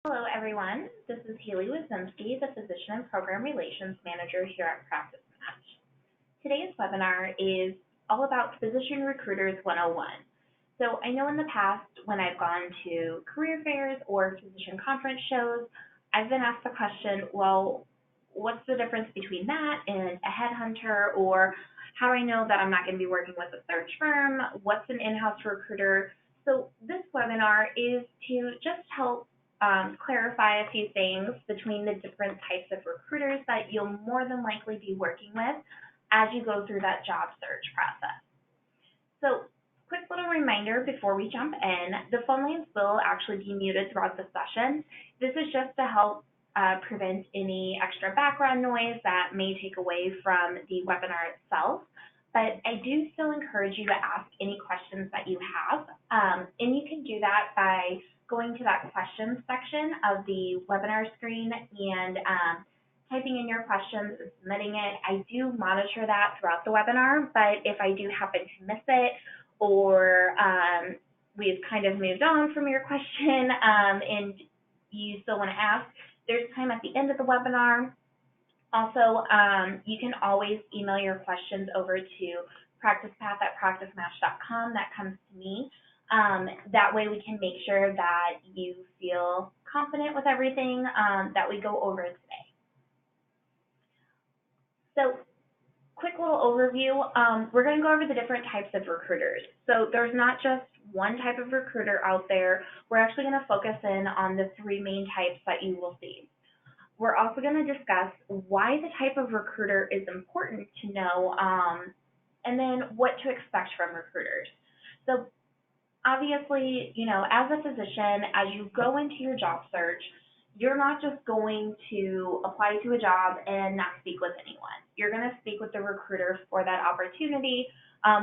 Hello, everyone. This is Haley Wazemski, the Physician and Program Relations Manager here at PracticeMatch. Today's webinar is all about Physician Recruiters 101. So I know in the past when I've gone to career fairs or physician conference shows, I've been asked the question, well, what's the difference between that and a headhunter, or how do I know that I'm not going to be working with a search firm? What's an in-house recruiter? So this webinar is to just help clarify a few things between the different types of recruiters that you'll more than likely be working with as you go through that job search process. So quick little reminder before we jump in, the phone lines will actually be muted throughout the session. This is just to help prevent any extra background noise that may take away from the webinar itself. But I do still encourage you to ask any questions that you have, and you can do that by going to that questions section of the webinar screen and typing in your questions and submitting it. I do monitor that throughout the webinar, but if I do happen to miss it or we've kind of moved on from your question and you still want to ask, there's time at the end of the webinar. Also, you can always email your questions over to practicepath@practicematch.com. That comes to me. That way we can make sure that you feel confident with everything that we go over today. So quick little overview, we're going to go over the different types of recruiters. So there's not just one type of recruiter out there. We're actually going to focus in on the three main types that you will see. We're also going to discuss why the type of recruiter is important to know, and then what to expect from recruiters. So obviously, as a physician, as you go into your job search, you're not just going to apply to a job and not speak with anyone. You're going to speak with the recruiter for that opportunity,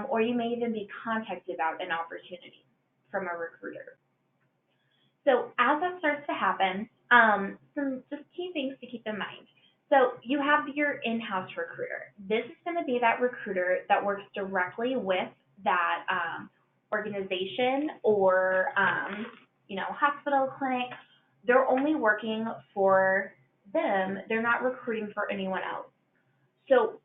or you may even be contacted about an opportunity from a recruiter. So as that starts to happen, some just key things to keep in mind. So you have your in-house recruiter. This is going to be that recruiter that works directly with that organization or hospital, clinic. They're only working for them. They're not recruiting for anyone else. So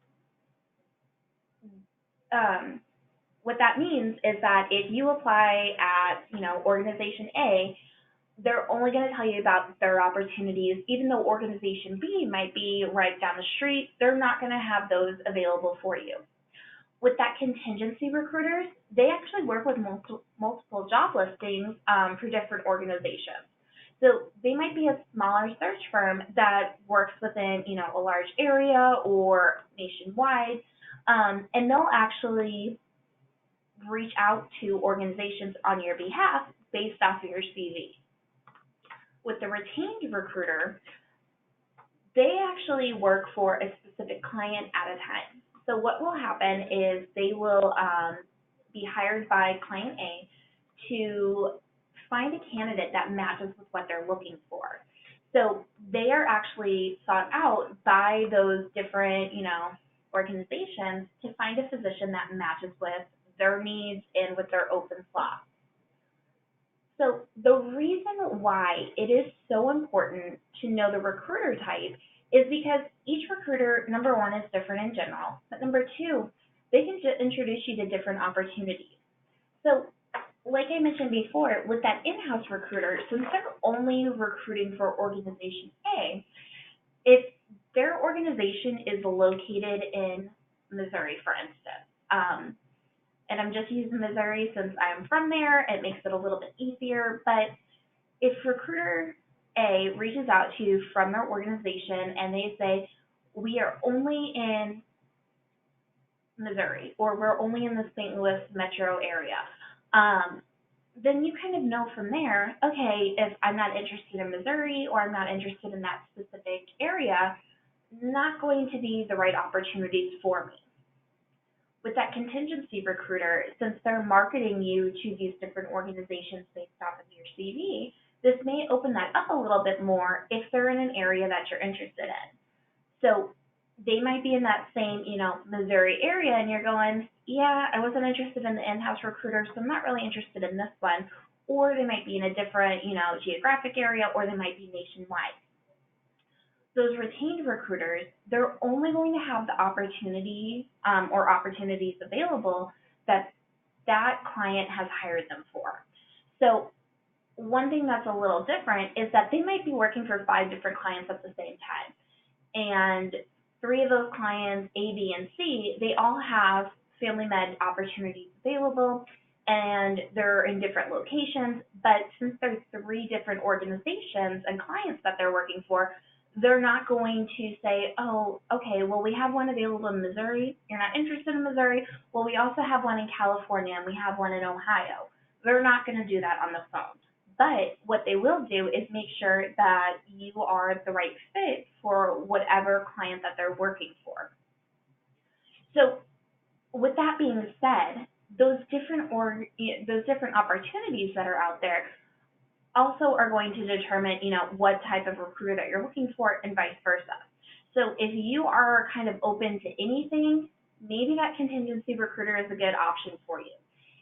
what that means is that if you apply at organization A, they're only going to tell you about their opportunities. Even though organization B might be right down the street, they're not going to have those available for you. With that contingency recruiters, they actually work with multiple job listings for different organizations. So they might be a smaller search firm that works within a large area or nationwide, and they'll actually reach out to organizations on your behalf based off of your CV. With the retained recruiter, they actually work for a specific client at a time. So what will happen is they will be hired by client A to find a candidate that matches with what they're looking for. So they are actually sought out by those different, organizations to find a physician that matches with their needs and with their open slots. So the reason why it is so important to know the recruiter type is because each recruiter, number one, is different in general, but number two, they can introduce you to different opportunities. So like I mentioned before, with that in-house recruiter, since they're only recruiting for organization A, if their organization is located in Missouri, for instance, and I'm just using Missouri since I'm from there, it makes it a little bit easier, but if recruiter A reaches out to you from their organization and they say, we are only in Missouri, or we're only in the St. Louis metro area, then you kind of know from there, okay, if I'm not interested in Missouri or I'm not interested in that specific area, not going to be the right opportunities for me. With that contingency recruiter, since they're marketing you to these different organizations based off of your CV, this may open that up a little bit more if they're in an area that you're interested in. So they might be in that same, Missouri area, and you're going, yeah, I wasn't interested in the in-house recruiter, so I'm not really interested in this one. or they might be in a different, geographic area, or they might be nationwide. Those retained recruiters, they're only going to have the opportunity or opportunities available that that client has hired them for. So one thing that's a little different is that they might be working for 5 different clients at the same time. And 3 of those clients, A, B, and C, they all have family med opportunities available, and they're in different locations. But since there's 3 different organizations and clients that they're working for, they're not going to say, oh, okay, well, we have one available in Missouri. You're not interested in Missouri? Well, we also have one in California, and we have one in Ohio. They're not going to do that on the phone. But what they will do is make sure that you are the right fit for whatever client that they're working for. So with that being said, those different opportunities that are out there also are going to determine, what type of recruiter that you're looking for and vice versa. So if you are kind of open to anything, maybe that contingency recruiter is a good option for you.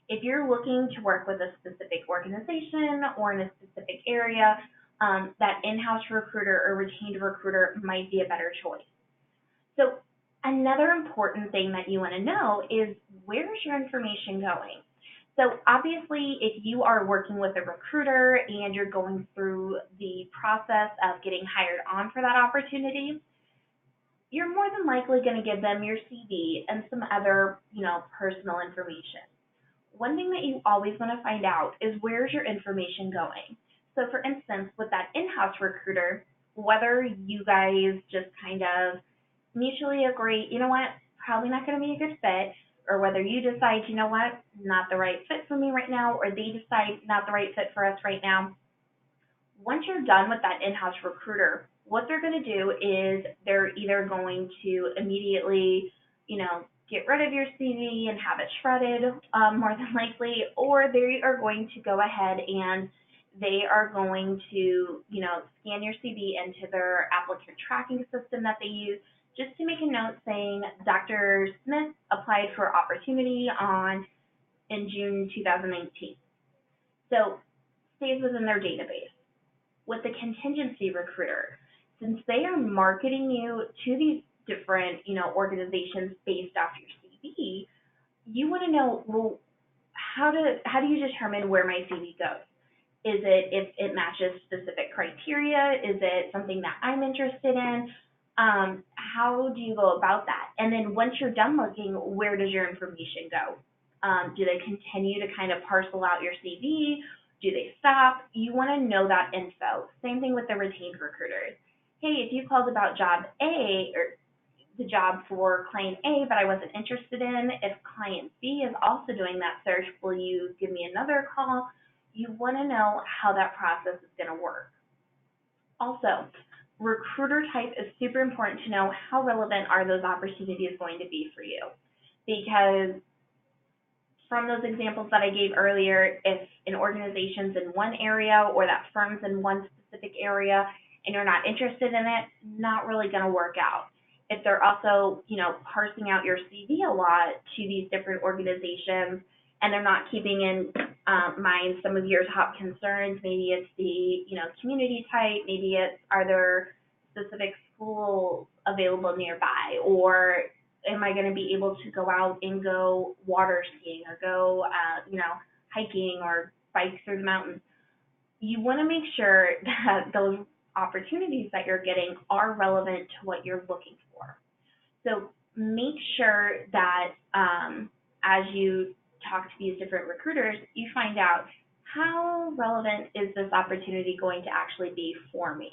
If you're looking to work with a specific organization or in a specific area, that in-house recruiter or retained recruiter might be a better choice. So another important thing that you want to know is, where's your information going? So obviously, if you are working with a recruiter and you're going through the process of getting hired on for that opportunity, you're more than likely going to give them your CV and some other, personal information. One thing that you always want to find out is, where's your information going? So for instance, with that in-house recruiter, whether you guys just kind of mutually agree, you know what, probably not going to be a good fit, or whether you decide, you know what, not the right fit for me right now, or they decide not the right fit for us right now. Once you're done with that in-house recruiter, what they're going to do is they're either going to immediately, get rid of your CV and have it shredded, more than likely, or they are going to go ahead and they are going to, scan your CV into their applicant tracking system that they use, just to make a note saying Dr. Smith applied for opportunity in June 2019. So stays within their database. With the contingency recruiter, since they are marketing you to these different, organizations based off your CV, you want to know, well, how do you determine where my CV goes? Is it if it matches specific criteria? Is it something that I'm interested in? How do you go about that? And then once you're done looking, where does your information go? Do they continue to kind of parcel out your CV? Do they stop? You want to know that info. Same thing with the retained recruiters. Hey, if you called about job A or the job for client A, but I wasn't interested in, if client B is also doing that search, will you give me another call? You want to know how that process is going to work. Also, recruiter type is super important to know. How relevant are those opportunities going to be for you? Because from those examples that I gave earlier, if an organization's in one area or that firm's in one specific area and you're not interested in it, not really going to work out. If they're also, parsing out your CV a lot to these different organizations and they're not keeping in mind some of your top concerns, maybe it's the, community type, maybe it's, are there specific schools available nearby, or am I going to be able to go out and go water skiing or go, hiking or bike through the mountains? You want to make sure that those opportunities that you're getting are relevant to what you're looking for. So make sure that as you talk to these different recruiters, you find out, how relevant is this opportunity going to actually be for me?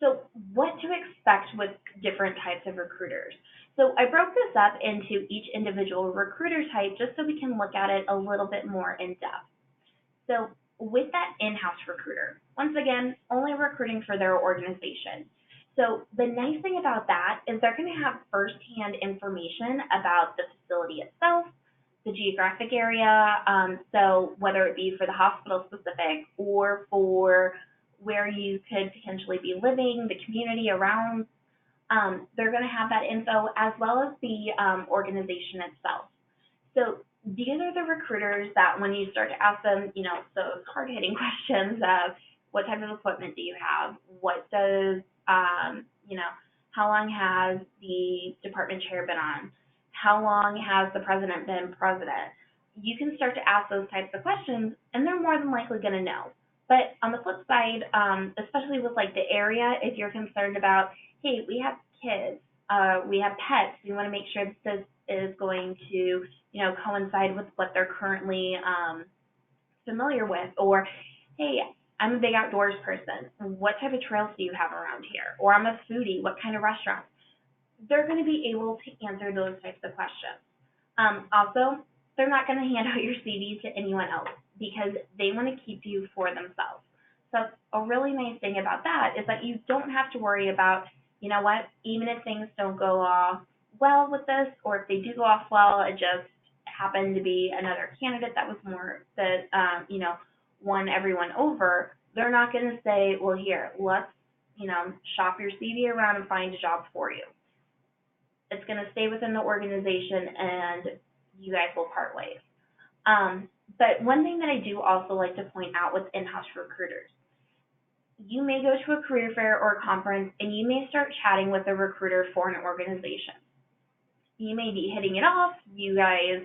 So what to expect with different types of recruiters. So I broke this up into each individual recruiter type just so we can look at it a little bit more in depth. So with that in-house recruiter, once again, only recruiting for their organization. So the nice thing about that is they're going to have firsthand information about the facility itself, the geographic area, so whether it be for the hospital specific or for where you could potentially be living, the community around, they're going to have that info, as well as the organization itself. So These are the recruiters that when you start to ask them, those hard-hitting questions of what type of equipment do you have? What does, how long has the department chair been on? How long has the president been president? You can start to ask those types of questions, and they're more than likely going to know. But on the flip side, especially with like the area, if you're concerned about, hey, we have kids, we have pets, we want to make sure that this is going to coincide with what they're currently familiar with. Or, hey, I'm a big outdoors person. What type of trails do you have around here? Or I'm a foodie. What kind of restaurants? They're going to be able to answer those types of questions. Also, they're not going to hand out your CV to anyone else because they want to keep you for themselves. So a really nice thing about that is that you don't have to worry about, even if things don't go off well with this, or if they do go off well, it just happened to be another candidate that was more that, won everyone over. They're not going to say, well, here, let's, shop your CV around and find a job for you. It's going to stay within the organization and you guys will part ways. But one thing that I do also like to point out with in-house recruiters, you may go to a career fair or a conference and you may start chatting with a recruiter for an organization. You may be hitting it off. You guys,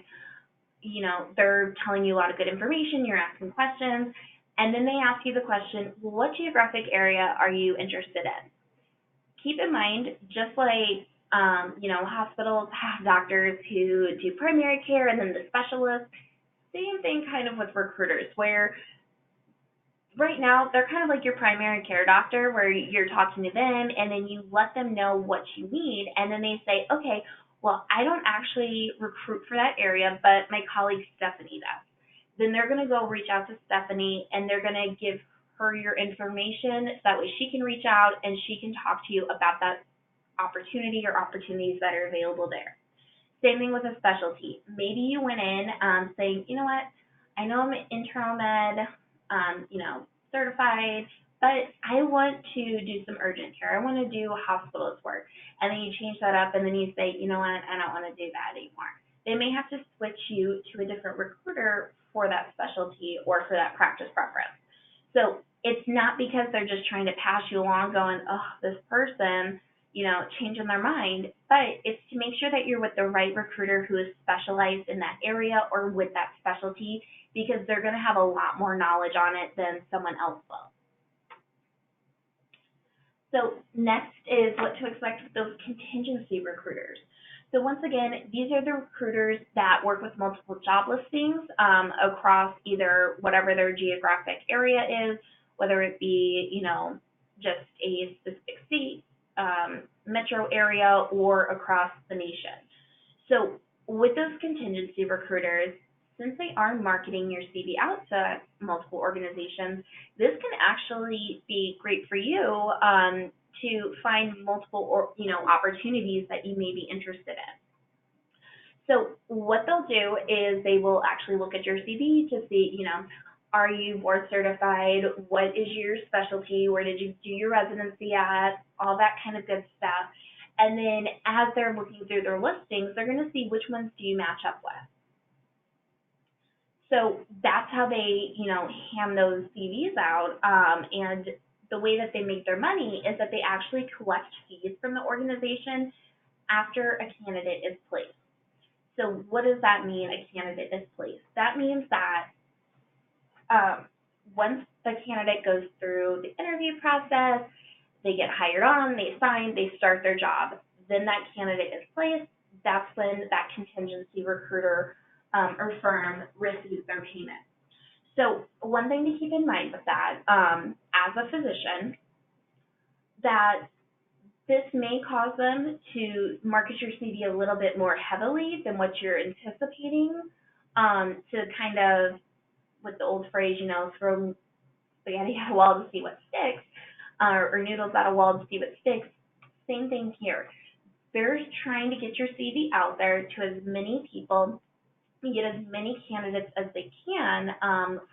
they're telling you a lot of good information. You're asking questions. And then they ask you the question, well, what geographic area are you interested in? Keep in mind, just like hospitals have doctors who do primary care and then the specialists, same thing kind of with recruiters, where right now they're kind of like your primary care doctor, where you're talking to them and then you let them know what you need, and then they say, okay, well, I don't actually recruit for that area, but my colleague Stephanie does. Then they're going to go reach out to Stephanie and they're going to give her your information so that way she can reach out and she can talk to you about that opportunity or opportunities that are available there. Same thing with a specialty. Maybe you went in saying, you know what, I know I'm an internal med, certified, but I want to do some urgent care. I want to do hospitalist work. And then you change that up and then you say, you know what, I don't want to do that anymore. They may have to switch you to a different recruiter for that specialty or for that practice preference. So it's not because they're just trying to pass you along going, oh, this person, changing their mind, but it's to make sure that you're with the right recruiter who is specialized in that area or with that specialty, because they're going to have a lot more knowledge on it than someone else will. So next is what to expect with those contingency recruiters. So once again, these are the recruiters that work with multiple job listings across either whatever their geographic area is, whether it be, just a specific state, metro area, or across the nation. So with those contingency recruiters, since they are marketing your CV out to multiple organizations, this can actually be great for you to find multiple opportunities that you may be interested in. So what they'll do is they will actually look at your CV to see, are you board certified? What is your specialty? Where did you do your residency at? All that kind of good stuff. And then as they're looking through their listings, they're going to see which ones do you match up with. So that's how they, hand those CVs out. And the way that they make their money is that they actually collect fees from the organization after a candidate is placed. So what does that mean, a candidate is placed? That means that once the candidate goes through the interview process, they get hired on, they sign, they start their job. Then that candidate is placed. That's when that contingency recruiter or firm receives their payment. So one thing to keep in mind with that, as a physician, that this may cause them to market your CV a little bit more heavily than what you're anticipating, to kind of, with the old phrase, throw spaghetti at a wall to see what sticks, or noodles at a wall to see what sticks. Same thing here. They're trying to get your CV out there to as many people and get as many candidates as they can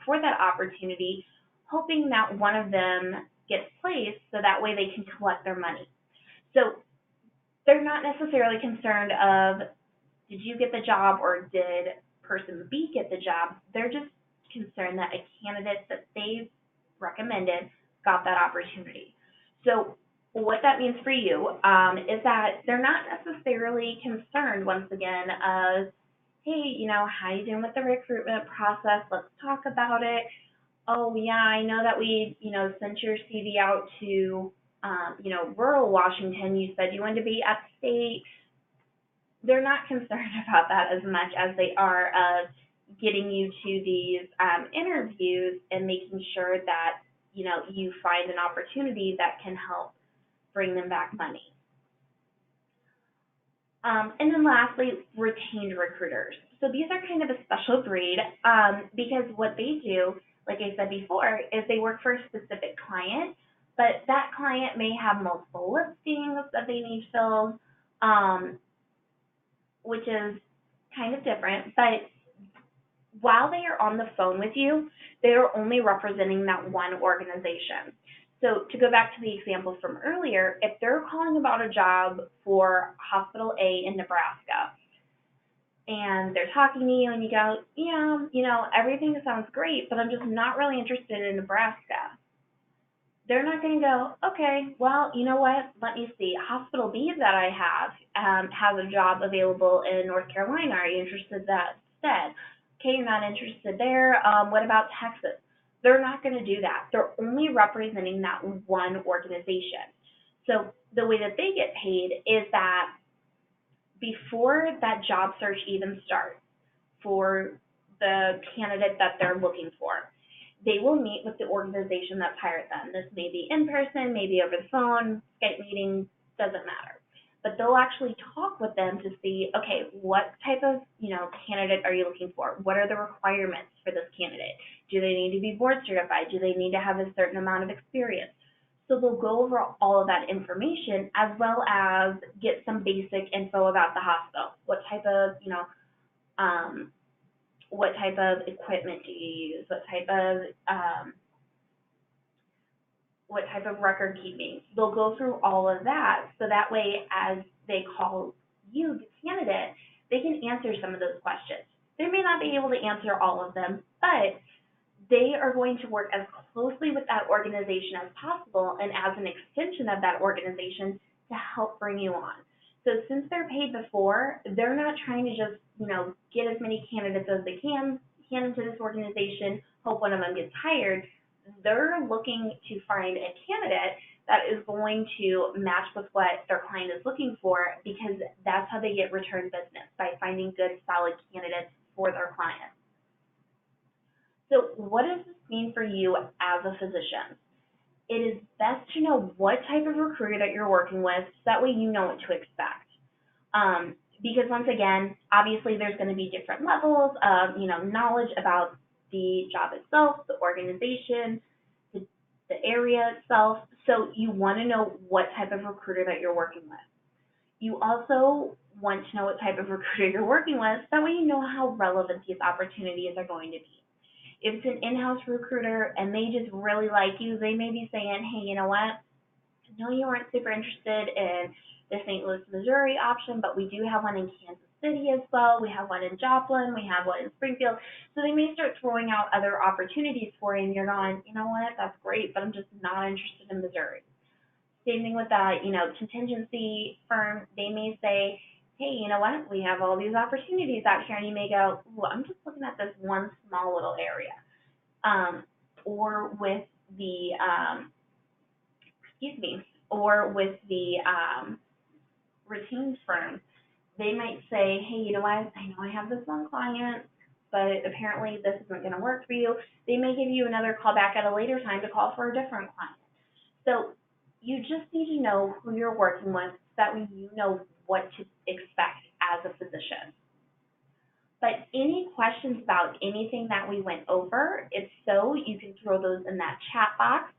for that opportunity, hoping that one of them gets placed so that way they can collect their money. So they're not necessarily concerned of, did you get the job or did person B get the job. They're just concerned that a candidate that they've recommended got that opportunity. So what that means for you is that they're not necessarily concerned, once again, of, hey, how you doing with the recruitment process? Let's talk about it. Oh, yeah, I know that we, sent your CV out to, rural Washington. You said you wanted to be upstate. They're not concerned about that as much as they are of getting you to these interviews and making sure that, you find an opportunity that can help bring them back money. And then lastly, retained recruiters. So these are kind of a special breed because what they do, like I said before, is they work for a specific client, but that client may have multiple listings that they need filled, which is kind of different. But while they are on the phone with you, they are only representing that one organization. So to go back to the example from earlier, if they're calling about a job for Hospital A in Nebraska, and they're talking to you and you go, yeah, everything sounds great, but I'm just not really interested in Nebraska. They're not going to go, okay, well, you know what? Let me see. Hospital B that I have has a job available in North Carolina. Are you interested in that instead? Okay, you're not interested there. What about Texas? They're not going to do that. They're only representing that one organization. So the way that they get paid is that before that job search even starts for the candidate that they're looking for, they will meet with the organization that's hired them. This may be in person, maybe over the phone, Skype meeting, doesn't matter. But they'll actually talk with them to see, okay, what type of, candidate are you looking for? What are the requirements for this candidate? Do they need to be board certified? Do they need to have a certain amount of experience? So they'll go over all of that information as well as get some basic info about the hospital. What type of, what type of equipment do you use? What type of record keeping? They'll go through all of that, so that way, as they call you the candidate, they can answer some of those questions. They may not be able to answer all of them, but they are going to work as closely with that organization as possible and as an extension of that organization to help bring you on. So since they're paid before, they're not trying to just, get as many candidates as they can into this organization, hope one of them gets hired. They're looking to find a candidate that is going to match with what their client is looking for, because that's how they get return business, by finding good, solid candidates for their clients. So what does this mean for you as a physician? It is best to know what type of recruiter that you're working with, so that way you know what to expect. Because once again, obviously there's going to be different levels of, knowledge about the job itself, the organization, the area itself. So you want to know what type of recruiter that you're working with. You also want to know what type of recruiter you're working with, so that way you know how relevant these opportunities are going to be. If it's an in-house recruiter and they just really like you, they may be saying, hey, you know what? I know you weren't super interested in the St. Louis, Missouri option, but we do have one in Kansas City as well. We have one in Joplin. We have one in Springfield. So they may start throwing out other opportunities for you, and you're going, you know what? That's great, but I'm just not interested in Missouri. Same thing with that, contingency firm. They may say, hey, you know what? We have all these opportunities out here, and you may go, well, I'm just looking at this one small little area. Or with the, retained firm, they might say, hey, you know what? I know I have this one client, but apparently this isn't going to work for you. They may give you another call back at a later time to call for a different client. So you just need to know who you're working with, so that way you know what to expect as a physician. But any questions about anything that we went over, if so, you can throw those in that chat box.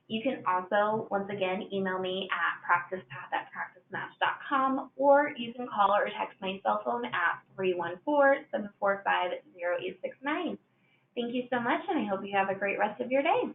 You can also, once again, email me at practicepath@practicematch.com, or you can call or text my cell phone at 314-745-0869. Thank you so much, and I hope you have a great rest of your day.